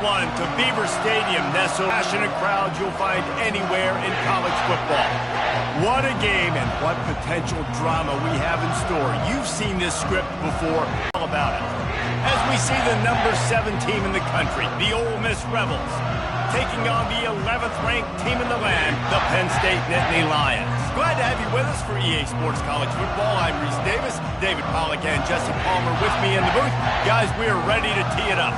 One to Beaver Stadium, nestled passionate crowds you'll find anywhere in college football. What a game and what potential drama we have in store. You've seen this script before. All about it. As we see the number 7 team in the country, the Ole Miss Rebels, taking on the 11th ranked team in the land, the Penn State Nittany Lions. Glad to have you with us for EA Sports College Football. I'm Reese Davis, David Pollack and Jesse Palmer with me in the booth. Guys, we are ready to tee it up.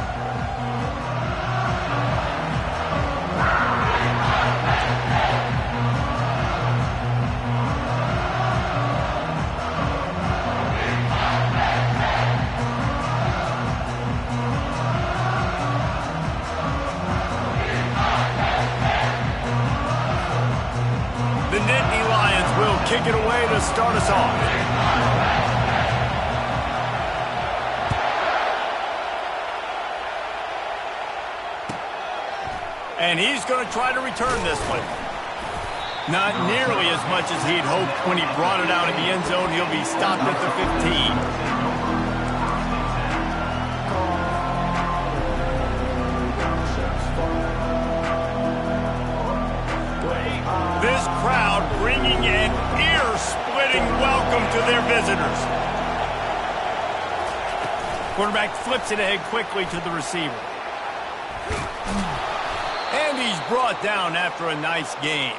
The Nittany Lions will kick it away to start us off. And he's going to try to return this one. Not nearly as much as he'd hoped when he brought it out of the end zone. He'll be stopped at the 15. This crowd bringing an ear-splitting welcome to their visitors. Quarterback flips it ahead quickly to the receiver. And he's brought down after a nice game.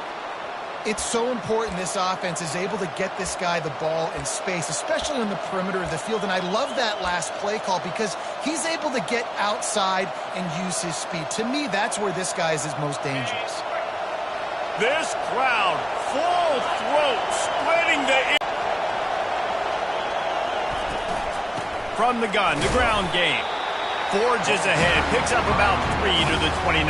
It's so important this offense is able to get this guy the ball in space, especially on the perimeter of the field. And I love that last play call because he's able to get outside and use his speed. To me, that's where this guy is his most dangerous. This crowd, full throat, splitting the air. From the gun, the ground game. Forges ahead, picks up about 3 to the 29.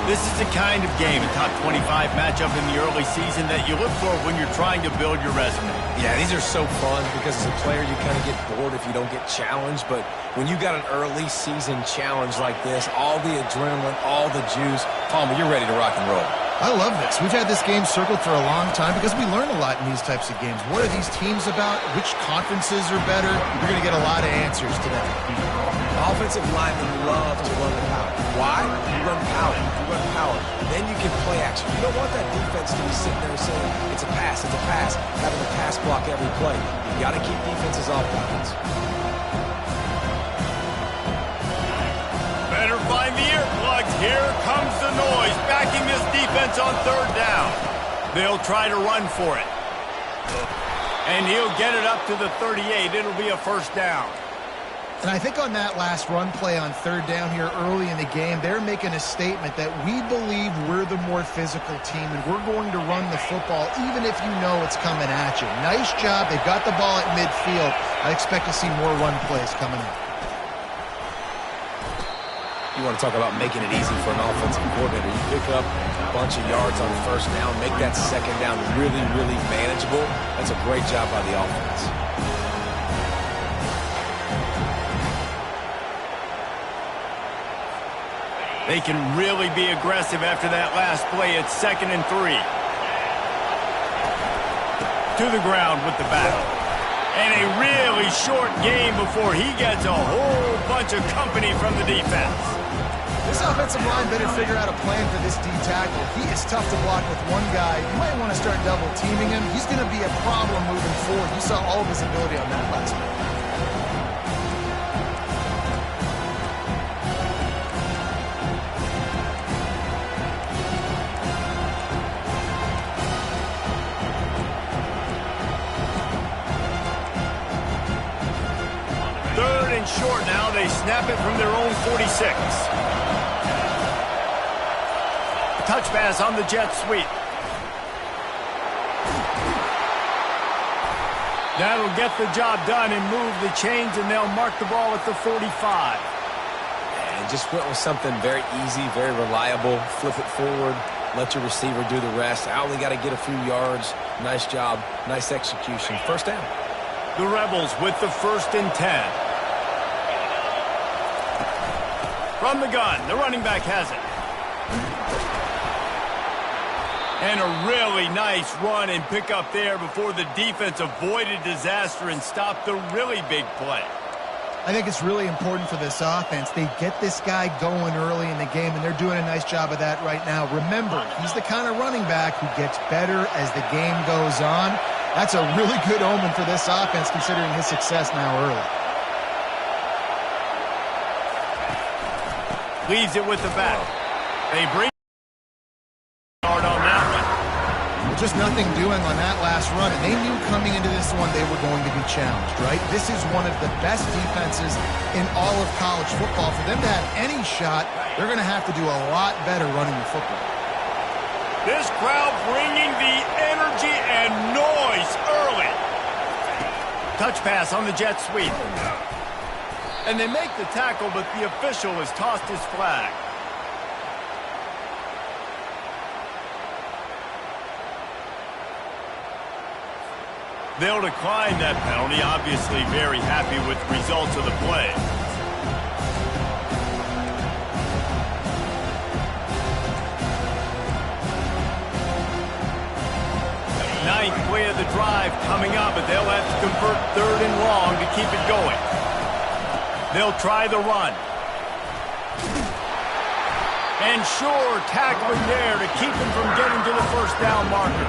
This is the kind of game, a top 25 matchup in the early season that you look for when you're trying to build your resume. Yeah, these are so fun because as a player you kind of get bored if you don't get challenged, but when you got an early season challenge like this, all the adrenaline, all the juice, Palmer, you're ready to rock and roll. I love this. We've had this game circled for a long time because we learn a lot in these types of games. What are these teams about? Which conferences are better? You're going to get a lot of answers today. Offensive linemen love to run the power. Why? You run power. You run power. Then you can play action. You don't want that defense to be sitting there saying, it's a pass, having a pass block every play. You got to keep defenses off balance. Better find the earplugs. Here comes the noise, backing this defense on 3rd down. They'll try to run for it. And he'll get it up to the 38. It'll be a 1st down. And I think on that last run play on 3rd down here early in the game, they're making a statement that we believe we're the more physical team and we're going to run the football even if you know it's coming at you. Nice job. They've got the ball at midfield. I expect to see more run plays coming up. You want to talk about making it easy for an offensive coordinator. You pick up a bunch of yards on 1st down, make that 2nd down really, really manageable. That's a great job by the offense. They can really be aggressive after that last play. It's 2nd and 3. To the ground with the back. And a really short game before he gets a whole bunch of company from the defense. This offensive line better figure out a plan for this D tackle. He is tough to block with one guy. You might want to start double teaming him. He's going to be a problem moving forward. You saw all of his ability on that last play. Short now, they snap it from their own 46. Touch pass on the jet sweep. That'll get the job done and move the chains, and they'll mark the ball at the 45. And just went with something very easy, very reliable. Flip it forward, let your receiver do the rest. I only got to get a few yards. Nice job, nice execution. 1st down. The Rebels with the 1st and 10. From the gun, the running back has it. And a really nice run and pick up there before the defense avoided disaster and stopped the really big play. I think it's really important for this offense. They get this guy going early in the game, and they're doing a nice job of that right now. Remember, he's the kind of running back who gets better as the game goes on. That's a really good omen for this offense, considering his success now early. Leaves it with the back. They bring hard on that one. Just nothing doing on that last run, and they knew coming into this one they were going to be challenged, right? This is one of the best defenses in all of college football. For them to have any shot, they're going to have to do a lot better running the football. This crowd bringing the energy and noise early. Touch pass on the jet sweep. And they make the tackle, but the official has tossed his flag. They'll decline that penalty, obviously very happy with the results of the play. Ninth play of the drive coming up, but they'll have to convert 3rd and long to keep it going. They'll try the run. And sure, tackling there to keep him from getting to the first down marker.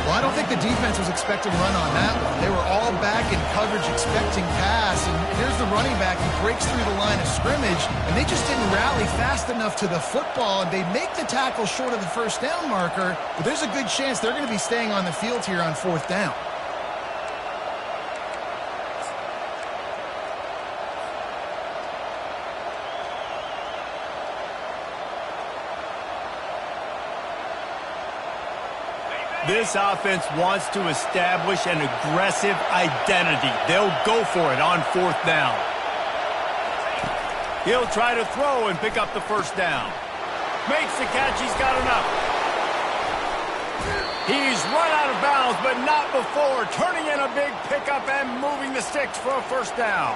Well, I don't think the defense was expecting run on that one. They were all back in coverage expecting pass, and here's the running back. He breaks through the line of scrimmage, and they just didn't rally fast enough to the football, and they make the tackle short of the first down marker, but there's a good chance they're going to be staying on the field here on 4th down. This offense wants to establish an aggressive identity. They'll go for it on 4th down. He'll try to throw and pick up the first down. Makes the catch. He's got enough. He's run out of bounds, but not before turning in a big pickup and moving the sticks for a first down.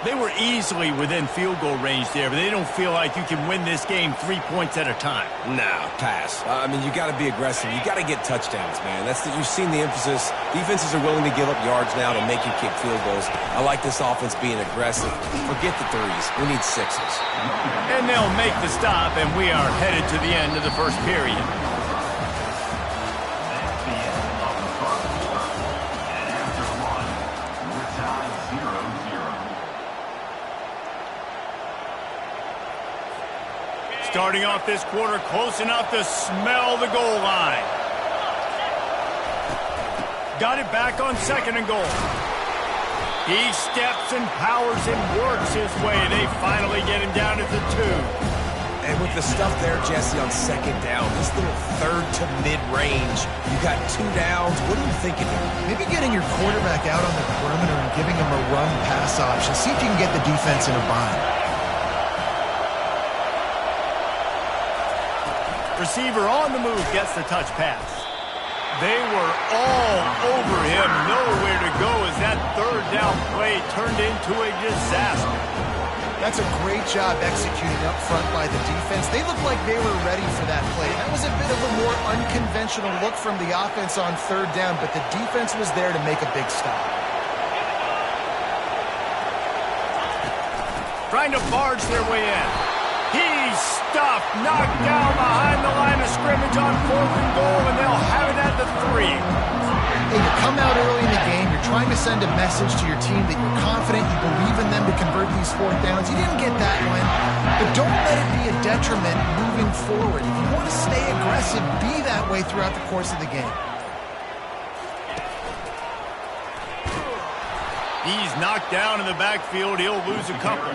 They were easily within field goal range there, but they don't feel like you can win this game 3 points at a time. No, pass. I mean, you got to be aggressive. You got to get touchdowns, man. You've seen the emphasis. Defenses are willing to give up yards now to make you kick field goals. I like this offense being aggressive. Forget the 3s. We need 6s. And they'll make the stop, and we are headed to the end of the first period. Starting off this quarter close enough to smell the goal line. Got it back on 2nd and goal. He steps and powers and works his way. They finally get him down at the 2. And with the stuff there, Jesse, on 2nd down, this little 3rd to mid-range, you got 2 downs. What are you thinking here? Maybe getting your quarterback out on the perimeter and giving him a run-pass option. See if you can get the defense in a bind. Receiver on the move gets the touch pass. They were all over him. Nowhere to go as that 3rd down play turned into a disaster. That's a great job executed up front by the defense. They looked like they were ready for that play. That was a bit of a more unconventional look from the offense on 3rd down, but the defense was there to make a big stop. Trying to barge their way in. He's stuffed, knocked down behind the line of scrimmage on 4th and goal, and they'll have it at the 3. Hey, you come out early in the game, you're trying to send a message to your team that you're confident, you believe in them to convert these 4th downs. You didn't get that one, but don't let it be a detriment moving forward. If you want to stay aggressive, be that way throughout the course of the game. He's knocked down in the backfield. He'll lose a couple.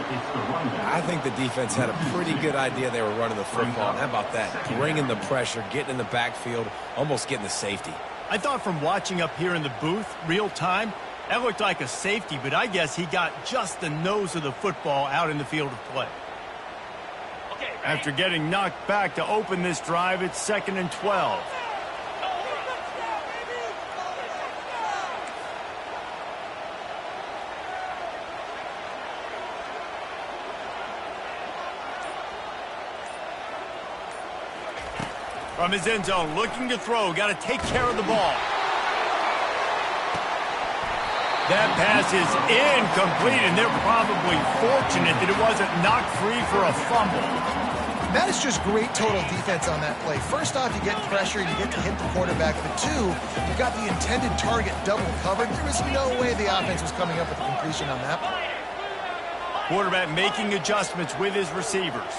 I think the defense had a pretty good idea they were running the football. How about that? Bringing the pressure, getting in the backfield, almost getting the safety. I thought from watching up here in the booth, real time, that looked like a safety, but I guess he got just the nose of the football out in the field of play. After getting knocked back to open this drive, it's 2nd and 12. From his end zone, looking to throw. Got to take care of the ball. That pass is incomplete, and they're probably fortunate that it wasn't knocked free for a fumble. That is just great total defense on that play. First off, you get pressure, you get to hit the quarterback. But two, you got the intended target double covered. There was no way the offense was coming up with a completion on that one. Quarterback making adjustments with his receivers.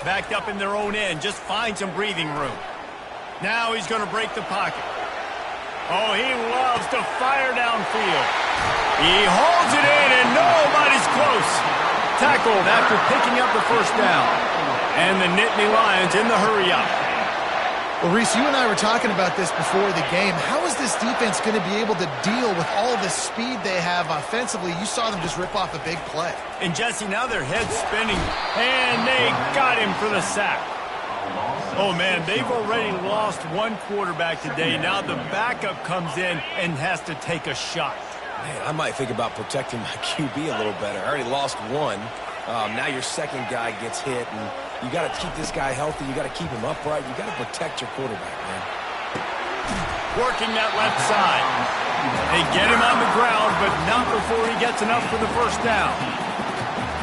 Backed up in their own end, just find some breathing room. Now he's going to break the pocket. Oh, he loves to fire downfield. He holds it in, and nobody's close. Tackled after picking up the first down. And the Nittany Lions in the hurry-up. Well, Reese, you and I were talking about this before the game. How is this defense going to be able to deal with all the speed they have offensively? You saw them just rip off a big play. And, Jesse, now their head's spinning, and they got him for the sack. Oh, man, they've already lost one quarterback today. Now the backup comes in and has to take a shot. Man, I might think about protecting my QB a little better. I already lost one. Now your second guy gets hit, and you got to keep this guy healthy. You got to keep him upright. You got to protect your quarterback, man. Working that left side. They get him on the ground, but not before he gets enough for the first down.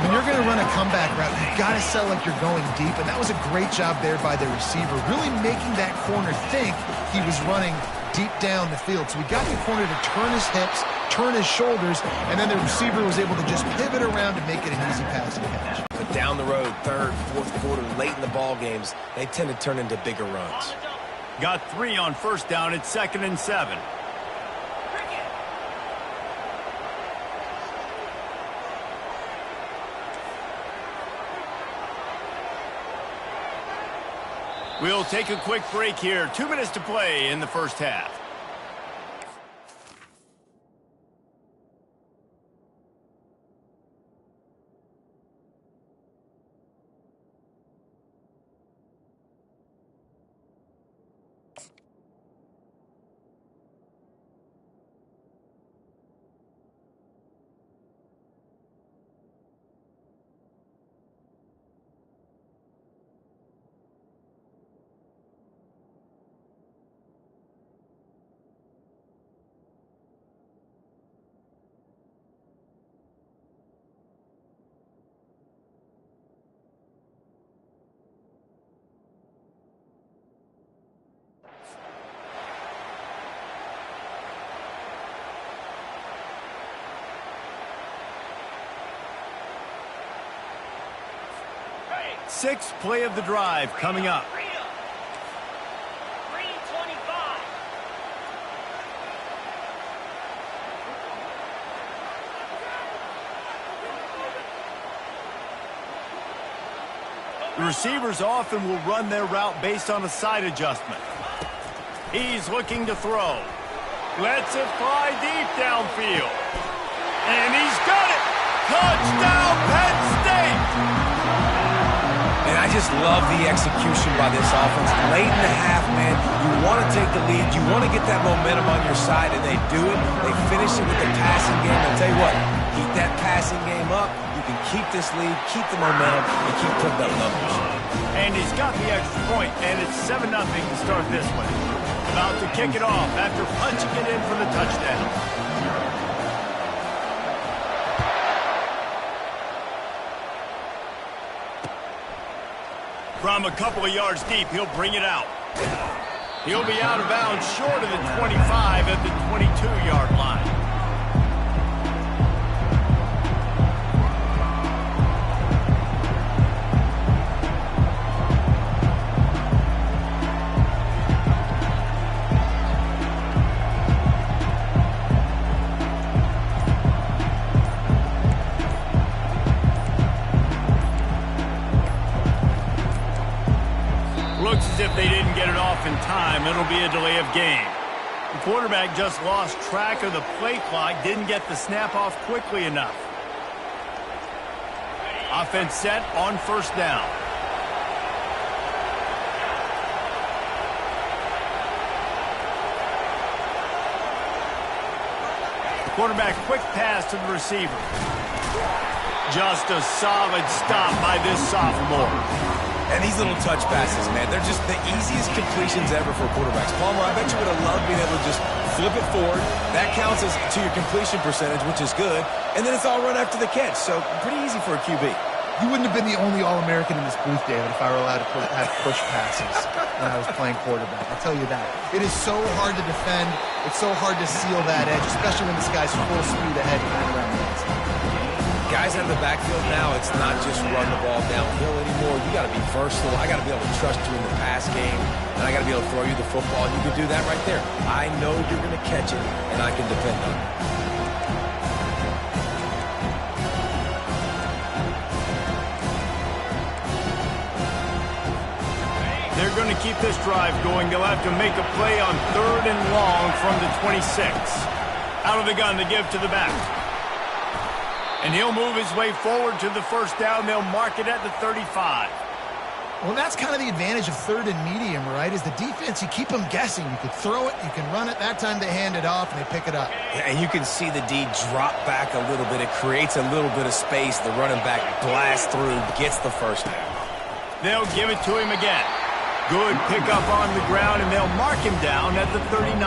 When you're going to run a comeback route, you've got to sell like you're going deep, and that was a great job there by the receiver, really making that corner think he was running deep down the field. So we got the corner to turn his hips, turn his shoulders, and then the receiver was able to just pivot around and make it an easy pass and catch. But down the road, third, fourth quarter, late in the ball games, they tend to turn into bigger runs. Got 3 on first down. It's 2nd and 7. We'll take a quick break here. 2 minutes to play in the first half. Sixth play of the drive coming up. The receivers often will run their route based on a side adjustment. He's looking to throw. Lets it fly deep downfield. And he's got it! Touchdown, Penn State! And I just love the execution by this offense. Late in the half, man, you want to take the lead. You want to get that momentum on your side, and they do it. They finish it with the passing game. I'll tell you what, keep that passing game up. You can keep this lead, keep the momentum, and keep putting up numbers. And he's got the extra point, and it's 7-0 to start this one. About to kick it off after punching it in for the touchdown. From a couple of yards deep, he'll bring it out. He'll be out of bounds short of the 25 at the 22-yard line. Looks as if they didn't get it off in time. It'll be a delay of game. The quarterback just lost track of the play clock, didn't get the snap off quickly enough. Offense set on first down. Quarterback quick pass to the receiver. Just a solid stop by this sophomore. And these little touch passes, man, they're just the easiest completions ever for quarterbacks. Palmer, I bet you would have loved being able to just flip it forward. That counts as to your completion percentage, which is good. And then it's all run after the catch. So pretty easy for a QB. You wouldn't have been the only All-American in this booth, David, if I were allowed to have push passes when I was playing quarterback. I'll tell you that. It is so hard to defend. It's so hard to seal that edge, especially when this guy's full speed ahead kind of around the outside. Guys out of the backfield now, it's not just run the ball downhill anymore. You got to be versatile. I got to be able to trust you in the pass game, and I got to be able to throw you the football. You can do that right there. I know you're going to catch it, and I can depend on it. They're going to keep this drive going. They'll have to make a play on 3rd and long from the 26. Out of the gun to give to the back. And he'll move his way forward to the first down. They'll mark it at the 35. Well, that's kind of the advantage of 3rd and medium, right? Is the defense, you keep them guessing. You can throw it, you can run it. That time they hand it off and they pick it up. Yeah, and you can see the D drop back a little bit. It creates a little bit of space. The running back blasts through, gets the first down. They'll give it to him again. Good pickup on the ground, and they'll mark him down at the 39.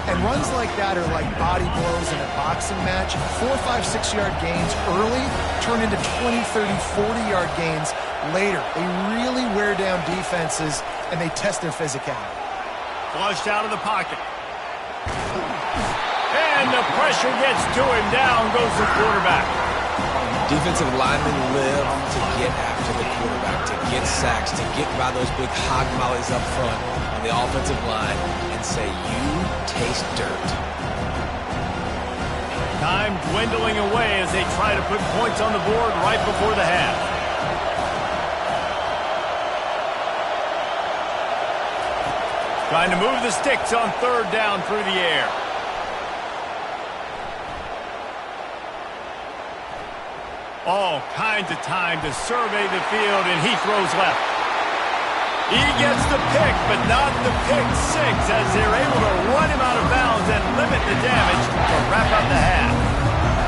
And runs like that are like body blows in a boxing match. 4, 5, 6-yard gains early turn into 20, 30, 40-yard gains later. They really wear down defenses, and they test their physicality. Flushed out of the pocket. And the pressure gets to him. Down goes the quarterback. Defensive linemen live to get after the quarterback, to get sacks, to get by those big hog mollies up front on the offensive line and say, you taste dirt. Time dwindling away as they try to put points on the board right before the half. Trying to move the sticks on 3rd down through the air. All kinds of time to survey the field, and he throws left. He gets the pick, but not the pick six, as they're able to run him out of bounds and limit the damage to wrap up the half.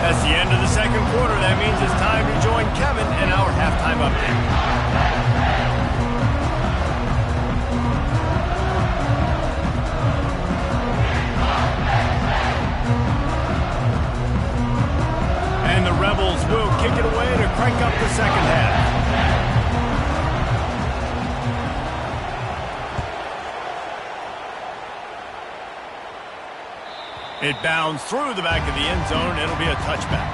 That's the end of the second quarter. That means it's time to join Kevin in our halftime update. And the Rebels will kick it away to crank up the second half. It bounds through the back of the end zone. It'll be a touchback.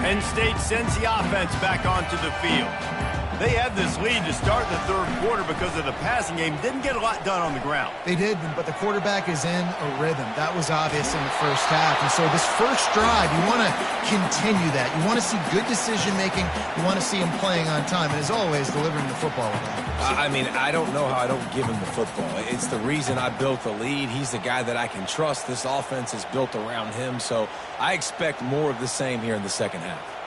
Penn State sends the offense back onto the field. They had this lead to start the third quarter because of the passing game. Didn't get a lot done on the ground. They did, but the quarterback is in a rhythm. That was obvious in the first half. And so this first drive, you want to continue that. You want to see good decision-making. You want to see him playing on time. And as always, delivering the football with that. I mean, I don't know how I don't give him the football. It's the reason I built the lead. He's the guy that I can trust. This offense is built around him. So I expect more of the same here in the second half.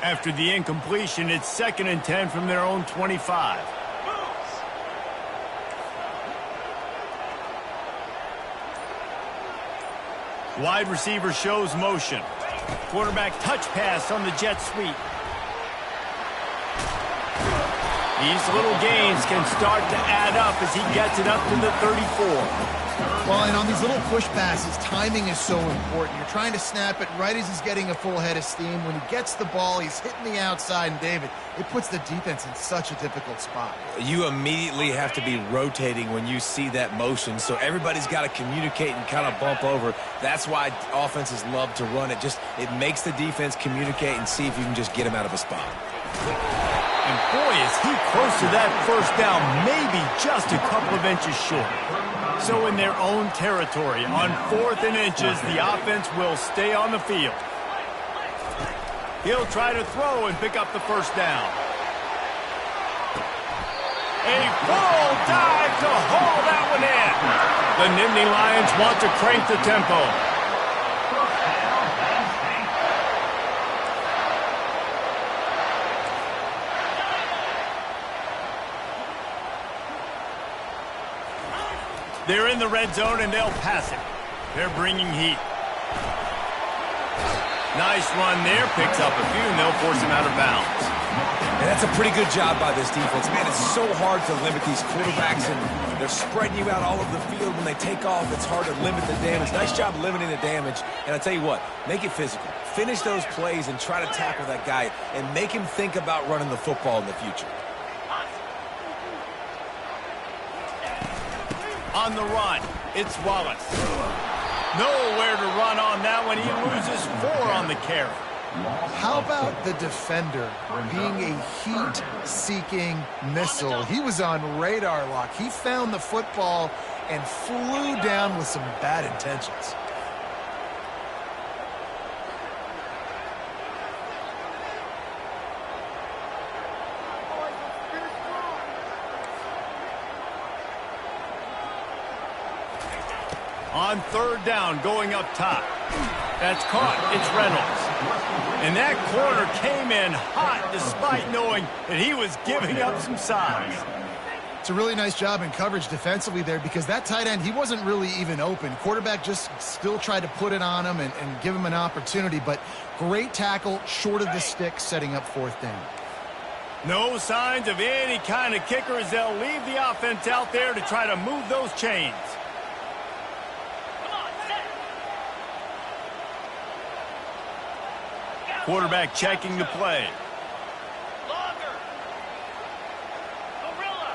After the incompletion, it's 2nd and 10 from their own 25. Wide receiver shows motion. Quarterback touch pass on the jet sweep. These little gains can start to add up as he gets it up to the 34. Well, and on these little push passes, timing is so important. You're trying to snap it right as he's getting a full head of steam. When he gets the ball, he's hitting the outside, and David, it puts the defense in such a difficult spot. You immediately have to be rotating when you see that motion, so everybody's got to communicate and kind of bump over. That's why offenses love to run it. It makes the defense communicate and see if you can just get him out of a spot. And boy, is he close to that first down, maybe just a couple of inches short. So in their own territory, on 4th and inches, the offense will stay on the field. He'll try to throw and pick up the first down. A full dive to haul that one in. The Nittany Lions want to crank the tempo. They're in the red zone, and they'll pass it. They're bringing heat. Nice run there. Picks up a few, and they'll force him out of bounds. And that's a pretty good job by this defense. Man, it's so hard to limit these quarterbacks, and they're spreading you out all over the field. When they take off, it's hard to limit the damage. Nice job limiting the damage. And I tell you what, make it physical. Finish those plays and try to tackle that guy and make him think about running the football in the future. On the run, it's Wallace. Nowhere to run on that one. He loses 4 on the carry. How about the defender being a heat-seeking missile? He was on radar lock. He found the football and flew down with some bad intentions. On 3rd down, going up top. That's caught. It's Reynolds. And that corner came in hot despite knowing that he was giving up some size. It's a really nice job in coverage defensively there because that tight end, he wasn't really even open. Quarterback just still tried to put it on him and give him an opportunity, but great tackle short of the stick, setting up 4th down. No signs of any kind of kicker as they'll leave the offense out there to try to move those chains. Quarterback checking the play. Longer. Gorilla.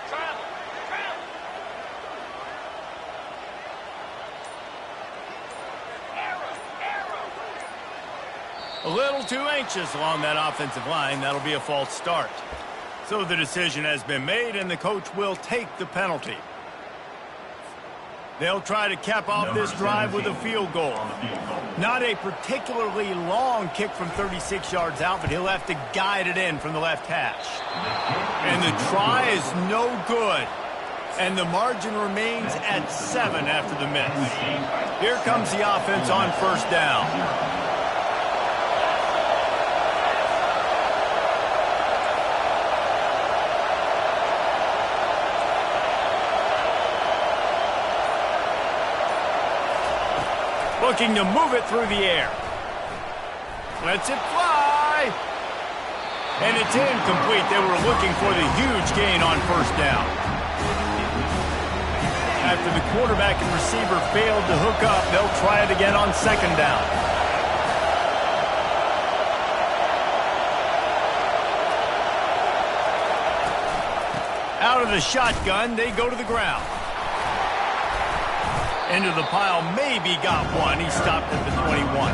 Travel. A little too anxious along that offensive line. That'll be a false start. So the decision has been made, and the coach will take the penalty. They'll try to cap off this drive with a field goal. Not a particularly long kick from 36 yards out, but he'll have to guide it in from the left hash. And the try is no good. And the margin remains at 7 after the miss. Here comes the offense on 1st down. Looking to move it through the air. Lets it fly. And it's incomplete. They were looking for the huge gain on 1st down. After the quarterback and receiver failed to hook up, they'll try it again on 2nd down. Out of the shotgun, they go to the ground. Into the pile, maybe got one. He stopped at the 21.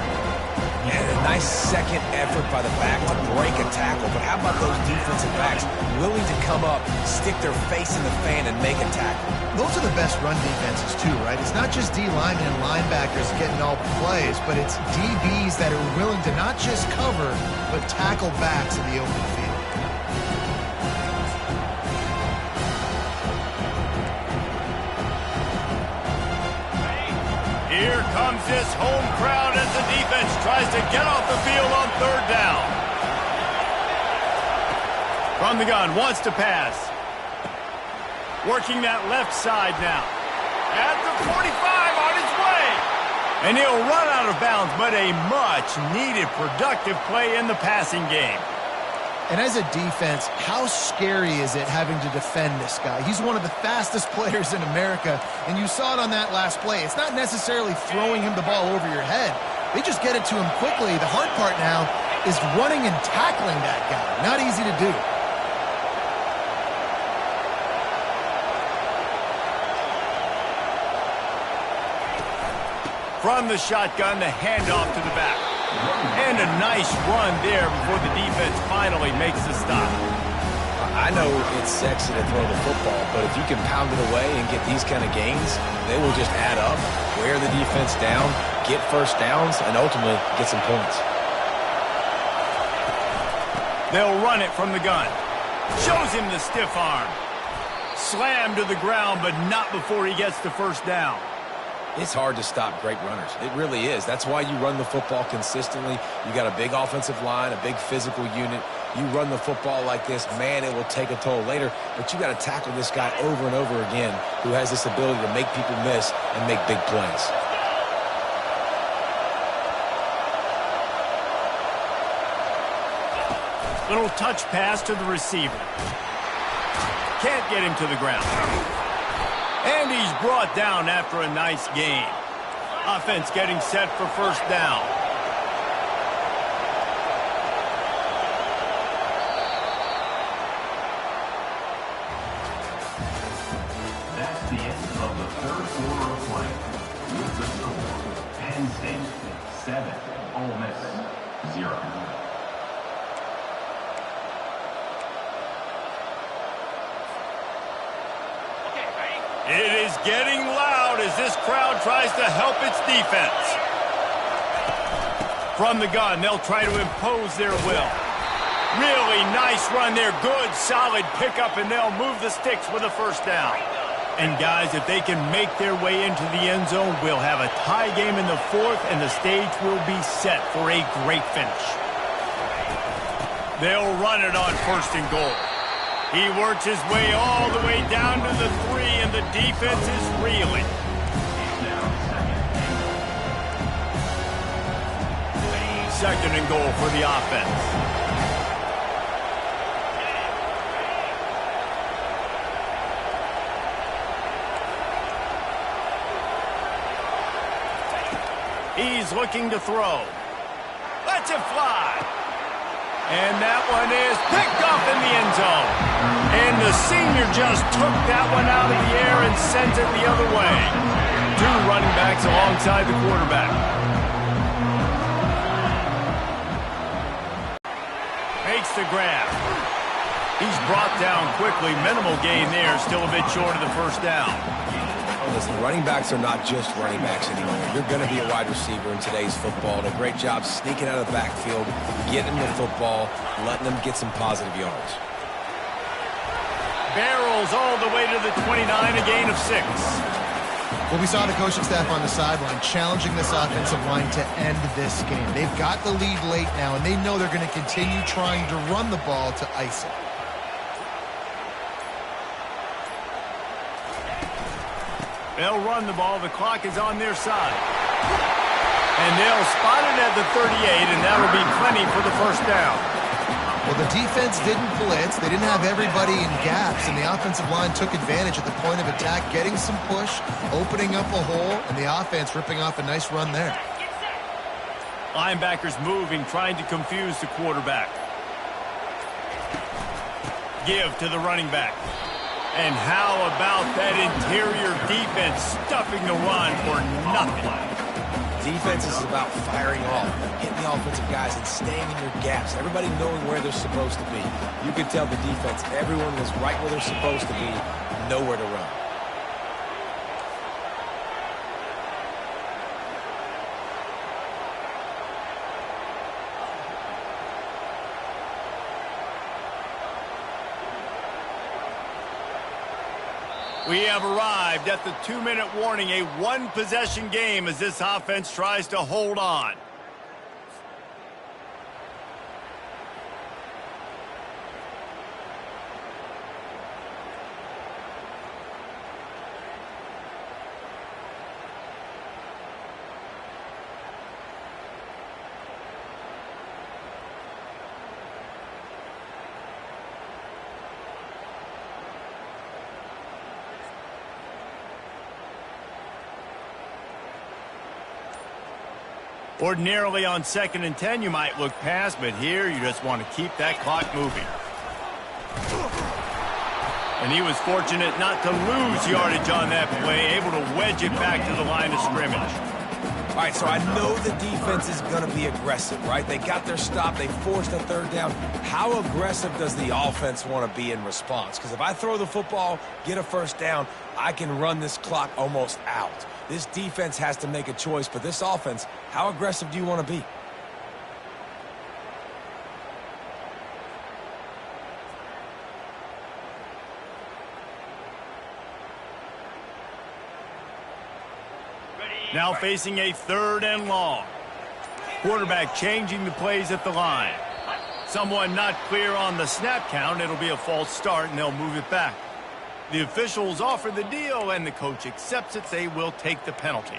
And a nice second effort by the back to break a tackle. But how about those defensive backs willing to come up, stick their face in the fan, and make a tackle? Those are the best run defenses, too, right? It's not just D linemen and linebackers getting all the plays, but it's DBs that are willing to not just cover, but tackle backs in the open field. Here comes this home crowd as the defense tries to get off the field on 3rd down. From the gun, wants to pass. Working that left side now. At the 45, on his way. And he'll run out of bounds, but a much-needed productive play in the passing game. And as a defense, how scary is it having to defend this guy? He's one of the fastest players in America, and you saw it on that last play. It's not necessarily throwing him the ball over your head. They just get it to him quickly. The hard part now is running and tackling that guy. Not easy to do. From the shotgun, the handoff to the back. And a nice run there before the defense finally makes the stop. I know it's sexy to throw the football, but if you can pound it away and get these kind of gains, they will just add up, wear the defense down, get 1st downs, and ultimately get some points. They'll run it from the gun. Shows him the stiff arm. Slammed to the ground, but not before he gets to 1st down. It's hard to stop great runners. It really is. That's why you run the football consistently. You got a big offensive line, a big physical unit. You run the football like this, man, it will take a toll later, but you got to tackle this guy over and over again who has this ability to make people miss and make big plays. Little touch pass to the receiver. Can't get him to the ground. And he's brought down after a nice gain. Offense getting set for first down. That's the end of the third quarter of play. With the score, Penn State 7, Ole Miss 0. It is getting loud as this crowd tries to help its defense. From the gun, they'll try to impose their will. Really nice run there. Good, solid pickup, and they'll move the sticks with a first down. And, guys, if they can make their way into the end zone, we'll have a tie game in the fourth, and the stage will be set for a great finish. They'll run it on first and goal. He works his way all the way down to the 3, and the defense is reeling. Second and goal for the offense. He's looking to throw. Lets it fly. And that one is picked up in the end zone. And the senior just took that one out of the air and sent it the other way. 2 running backs alongside the quarterback. Makes the grab. He's brought down quickly. Minimal gain there. Still a bit short of the first down. Listen, running backs are not just running backs anymore. You're going to be a wide receiver in today's football. And a great job sneaking out of the backfield, getting them the football, letting them get some positive yards. Barrels all the way to the 29, a gain of 6. Well, we saw the coaching staff on the sideline challenging this offensive line to end this game. They've got the lead late now, and they know they're going to continue trying to run the ball to ice it. They'll run the ball. The clock is on their side. And they'll spot it at the 38, and that'll be plenty for the first down. Well, the defense didn't blitz. They didn't have everybody in gaps, and the offensive line took advantage at the point of attack, getting some push, opening up a hole, and the offense ripping off a nice run there. Linebackers moving, trying to confuse the quarterback. Give to the running back. And how about that interior defense stuffing the run for nothing? Defense is about firing off, hitting the offensive guys and staying in your gaps. Everybody knowing where they're supposed to be. You could tell the defense, everyone was right where they're supposed to be, nowhere to run. We have arrived at the 2-minute warning, a one-possession game as this offense tries to hold on. Ordinarily on 2nd and 10, you might look past, but here you just want to keep that clock moving. And he was fortunate not to lose yardage on that play, able to wedge it back to the line of scrimmage. All right, so I know the defense is going to be aggressive, right? They got their stop. They forced a third down. How aggressive does the offense want to be in response? Because if I throw the football, get a first down, I can run this clock almost out. This defense has to make a choice, but this offense, how aggressive do you want to be? Now facing a 3rd and long. Quarterback changing the plays at the line. someone not clear on the snap count, it'll be a false start, and they'll move it back. The officials offer the deal, and the coach accepts it. They will take the penalty.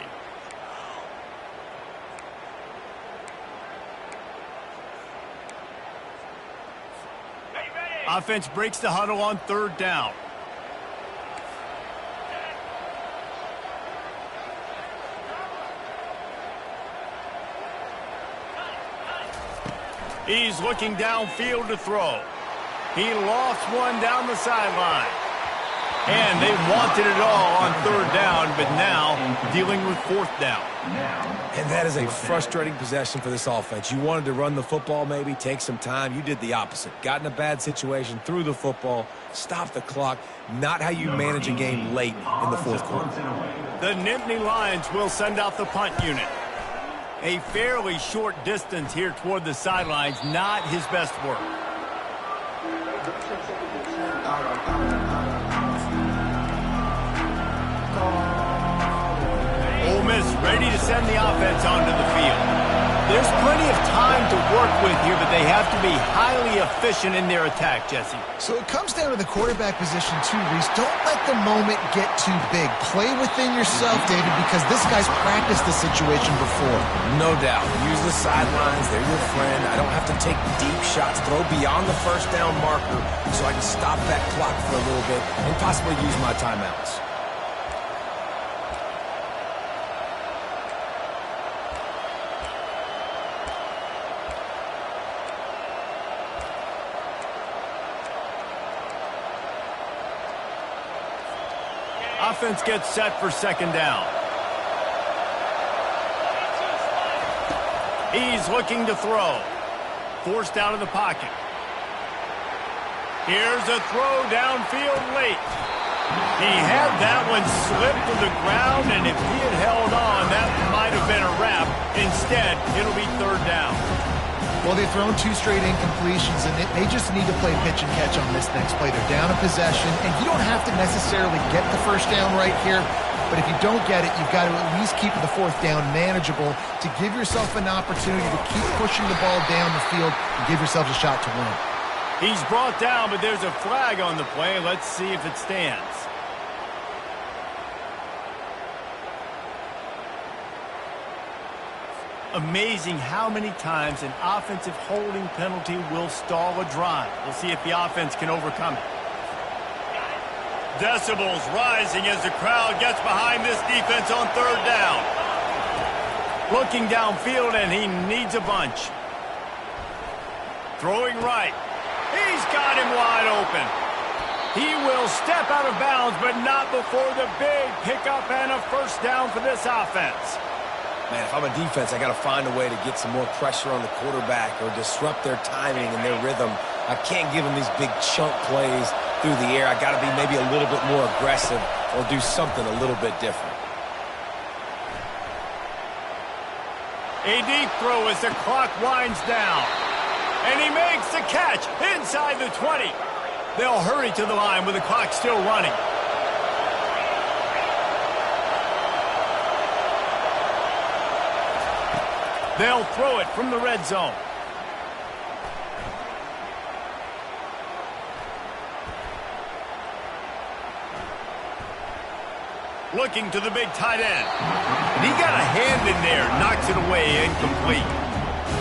Offense breaks the huddle on third down. He's looking downfield to throw. He lost one down the sideline. And they wanted it all on third down, but now dealing with fourth down. And that is a frustrating possession for this offense. You wanted to run the football, maybe take some time. You did the opposite. Got in a bad situation, threw the football, stopped the clock. Not how you manage a game late in the fourth quarter. The Nittany Lions will send out the punt unit. A fairly short distance here toward the sidelines, not his best work. Ole Miss ready to send the offense onto the field. There's plenty of time to work with here, but they have to be highly efficient in their attack, Jesse. So it comes down to the quarterback position too, Reese. Don't let the moment get too big. Play within yourself, David, because this guy's practiced the situation before. No doubt. Use the sidelines. They're your friend. I don't have to take deep shots. Throw beyond the first down marker so I can stop that clock for a little bit and possibly use my timeouts. Offense gets set for second down. He's looking to throw. Forced out of the pocket. Here's a throw downfield late. He had that one slip to the ground, and if he had held on, that might have been a wrap. Instead, it'll be third down. Well, they've thrown two straight incompletions, and they just need to play pitch and catch on this next play. They're down a possession, and you don't have to necessarily get the first down right here, but if you don't get it, you've got to at least keep the fourth down manageable to give yourself an opportunity to keep pushing the ball down the field and give yourself a shot to win. He's brought down, but there's a flag on the play. Let's see if it stands. Amazing how many times an offensive holding penalty will stall a drive. We'll see if the offense can overcome it. Decibels rising as the crowd gets behind this defense on third down. Looking downfield, and he needs a bunch. Throwing right. He's got him wide open. He will step out of bounds, but not before the big pickup and a first down for this offense. Man, if I'm a defense, I got to find a way to get some more pressure on the quarterback or disrupt their timing and their rhythm. I can't give them these big chunk plays through the air. I got to be maybe a little bit more aggressive or do something a little bit different. A deep throw as the clock winds down. And he makes the catch inside the 20. They'll hurry to the line with the clock still running. They'll throw it from the red zone. Looking to the big tight end. And he got a hand in there, knocks it away, incomplete.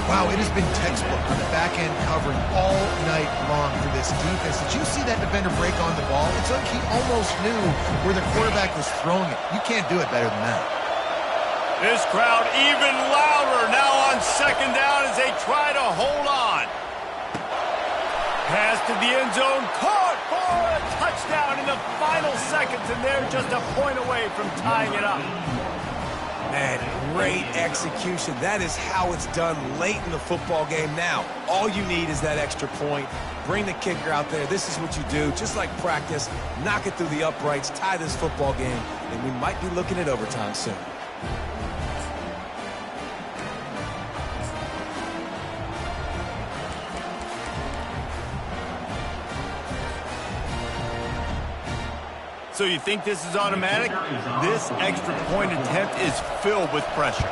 Wow, it has been textbook on the back end covering all night long for this defense. Did you see that defender break on the ball? It's like he almost knew where the quarterback was throwing it. You can't do it better than that. This crowd even louder now on second down as they try to hold on. Pass to the end zone, caught for a touchdown in the final seconds, and they're just a point away from tying it up. Man, great execution. That is how it's done late in the football game now. All you need is that extra point. Bring the kicker out there. This is what you do. Just like practice, knock it through the uprights, tie this football game, and we might be looking at overtime soon. So you think this is automatic? This extra point attempt is filled with pressure.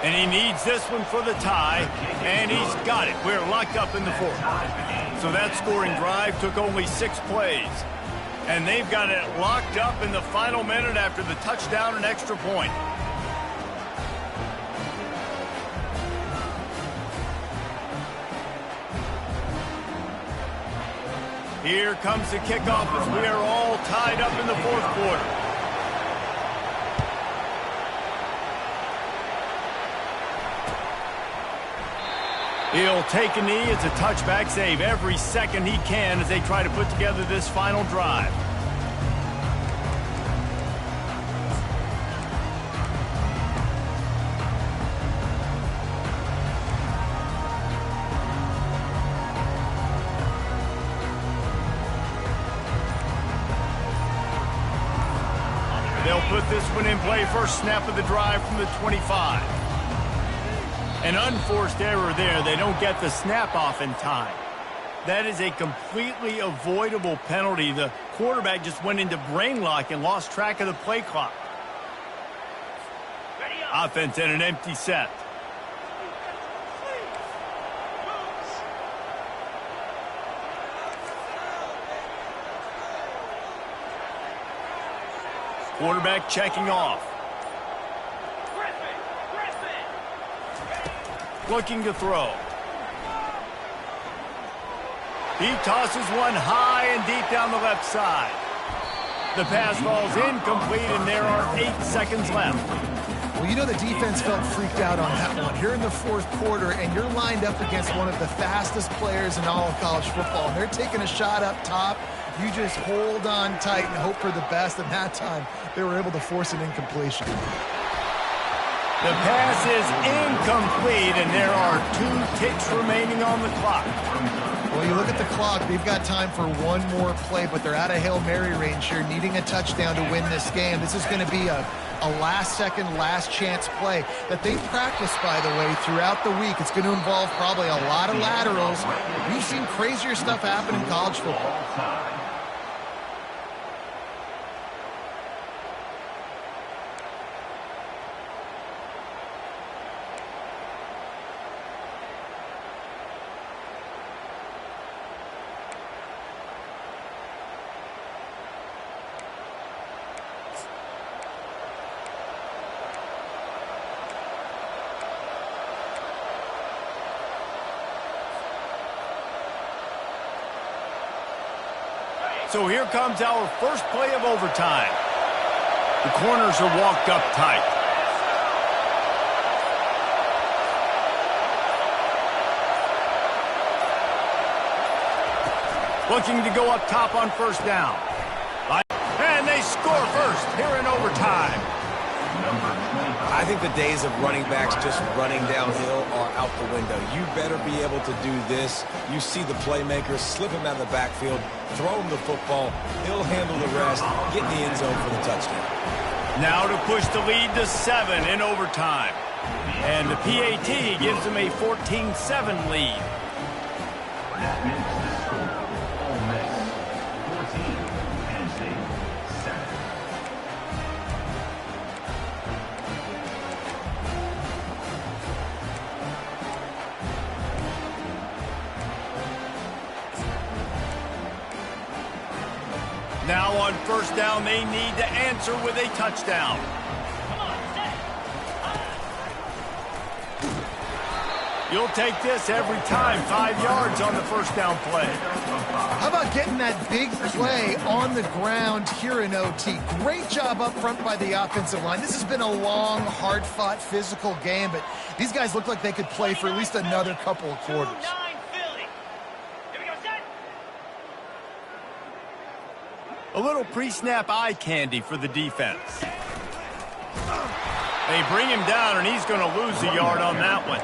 And he needs this one for the tie, and he's got it. We're locked up in the fourth. So that scoring drive took only 6 plays. And they've got it locked up in the final minute after the touchdown and extra point. Here comes the kickoff as we are all tied up in the fourth quarter. He'll take a knee. It's a touchback save every second he can as they try to put together this final drive. They'll put this one in play. First snap of the drive from the 25. An unforced error there. They don't get the snap off in time. That is a completely avoidable penalty. The quarterback just went into brain lock and lost track of the play clock. Offense in an empty set. Quarterback checking off. Looking to throw. He tosses one high and deep down the left side. The pass falls incomplete, and there are 8 seconds left. Well, you know the defense felt freaked out on that one. You're in the fourth quarter, and you're lined up against one of the fastest players in all of college football. And they're taking a shot up top. You just hold on tight and hope for the best. And that time, they were able to force an incompletion. The pass is incomplete, and there are 2 ticks remaining on the clock. Well, you look at the clock. They've got time for one more play, but they're out of Hail Mary range here, needing a touchdown to win this game. This is going to be a last-second, last-chance play that they've practiced, by the way, throughout the week. It's going to involve probably a lot of laterals. We've seen crazier stuff happen in college football. So here comes our first play of overtime. The corners are walked up tight. Looking to go up top on first down. And they score first here in overtime. I think the days of running backs just running downhill are out the window. You better be able to do this. You see the playmakers, slip him out of the backfield, throw him the football. He'll handle the rest, get in the end zone for the touchdown. Now to push the lead to 7 in overtime. And the PAT gives them a 14-7 lead. That makes the score Ole Miss 14, Penn State 7. Now on first down, they need to answer with a touchdown. You'll take this every time. 5 yards on the first down play. How about getting that big play on the ground here in OT? Great job up front by the offensive line. This has been a long, hard-fought, physical game, but these guys look like they could play for at least another couple of quarters. A little pre-snap eye candy for the defense. They bring him down, and he's going to lose a yard on that one.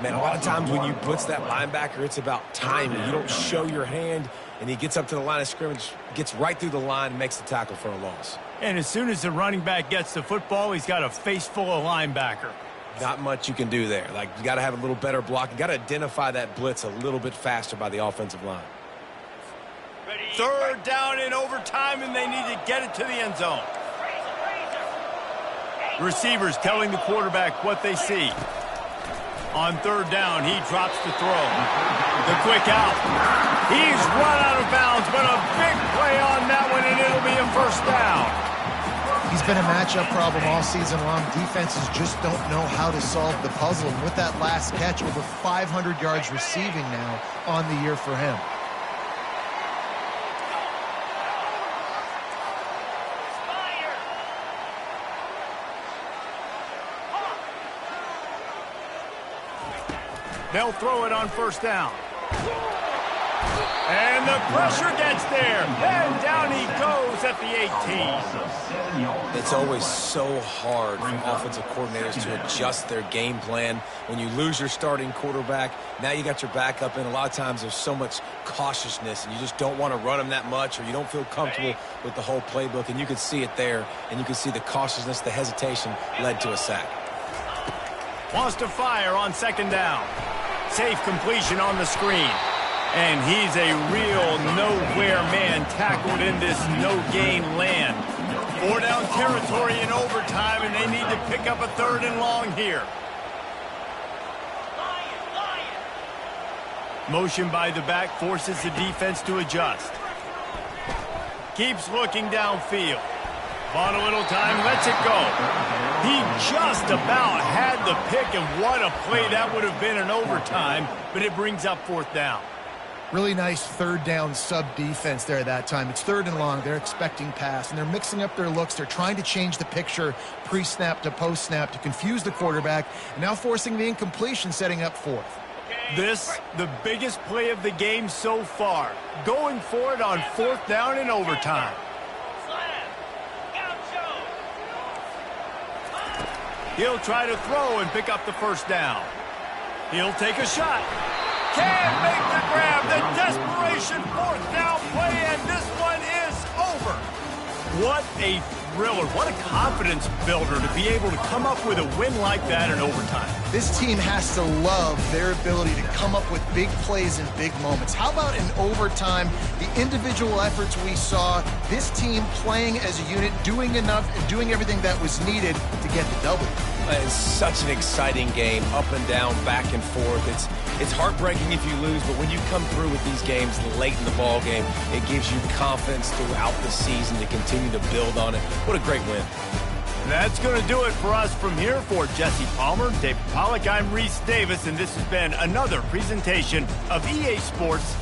Man, a lot of times when you blitz that linebacker, it's about timing. You don't show your hand, and he gets up to the line of scrimmage, gets right through the line, and makes the tackle for a loss. And as soon as the running back gets the football, he's got a face full of linebacker. Not much you can do there. Like, you got to have a little better block. You got to identify that blitz a little bit faster by the offensive line. Third down in overtime, and they need to get it to the end zone. Receivers telling the quarterback what they see. On third down, he drops the throw. The quick out. He's run out of bounds, but a big play on that one, and it'll be a first down. He's been a matchup problem all season long. Defenses just don't know how to solve the puzzle. And with that last catch, over 500 yards receiving now on the year for him. They'll throw it on first down. And the pressure gets there. And down he goes at the 18. It's always so hard for offensive coordinators to adjust their game plan. When you lose your starting quarterback, now you got your backup in. A lot of times there's so much cautiousness, and you just don't want to run them that much, or you don't feel comfortable with the whole playbook. And you can see it there, and you can see the cautiousness, the hesitation led to a sack. Wants to fire on second down. Safe completion on the screen. And he's a real nowhere man tackled in this no-gain land. 4-down territory in overtime, and they need to pick up a third and long here. Motion by the back forces the defense to adjust. Keeps looking downfield. On a little time, lets it go. He just about had the pick, and what a play that would have been in overtime, but it brings up fourth down. Really nice third down sub-defense there that time. It's third and long. They're expecting pass, and they're mixing up their looks. They're trying to change the picture pre-snap to post-snap to confuse the quarterback, and now forcing the incompletion, setting up fourth. This, the biggest play of the game so far. Going for it on fourth down in overtime. He'll try to throw and pick up the first down. He'll take a shot. Can't make the grab. The desperation fourth down play, and this one is over. What a thriller. What a confidence builder to be able to come up with a win like that in overtime. This team has to love their ability to come up with big plays in big moments. How about in overtime, the individual efforts we saw, this team playing as a unit, doing enough and doing everything that was needed to get the W. It's such an exciting game, up and down, back and forth. It's heartbreaking if you lose, but when you come through with these games late in the ball game, it gives you confidence throughout the season to continue to build on it. What a great win. That's going to do it for us from here. For Jesse Palmer, David Pollack, I'm Reese Davis, and this has been another presentation of EA Sports.